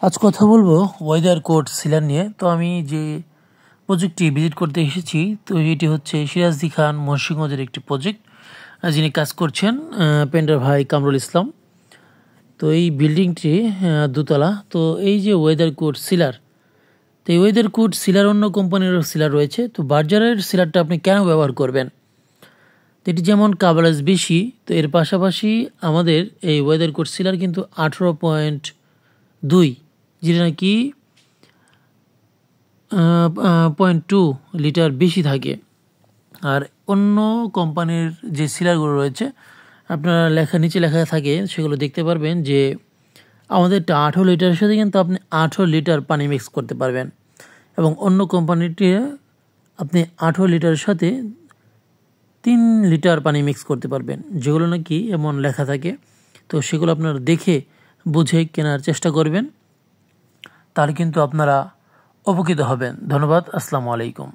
আজ কথা বলবো ওয়েদার কোড সিলার নিয়ে। তো আমি যে প্রজেক্টটি ভিজিট করতে এসেছি, তো এটি হচ্ছে সিরাজদি খান মহসিংহদের একটি প্রজেক্ট, যিনি কাজ করছেন পেন্টার ভাই কামরুল ইসলাম। তো এই বিল্ডিংটি দোতলা। তো এই যে ওয়েদার কোড সিলার, তো এই ওয়েদার কোড সিলার অন্য কোম্পানিরও সিলার রয়েছে। তো বার্জারের সিলারটা আপনি কেন ব্যবহার করবেন? তো এটি যেমন কাভারেজ বেশি, তো এর পাশাপাশি আমাদের এই ওয়েদার কোড সিলার কিন্তু 18.2, যেটা নাকি 0.2 লিটার বেশি থাকে। আর অন্য কোম্পানির যে সিলারগুলো রয়েছে, আপনারা নিচে লেখা থাকে, সেগুলো দেখতে পারবেন যে আমাদেরটা 18 লিটারের সাথে কিন্তু আপনি 18 লিটার পানি মিক্স করতে পারবেন, এবং অন্য কোম্পানিটি আপনি 18 লিটারের সাথে 3 লিটার পানি মিক্স করতে পারবেন, যেগুলো নাকি এমন লেখা থাকে। তো সেগুলো আপনারা দেখে বুঝে কেনার চেষ্টা করবেন, তাহলে কিন্তু আপনারা উপকৃত হবেন। ধন্যবাদ। আসসালামু আলাইকুম।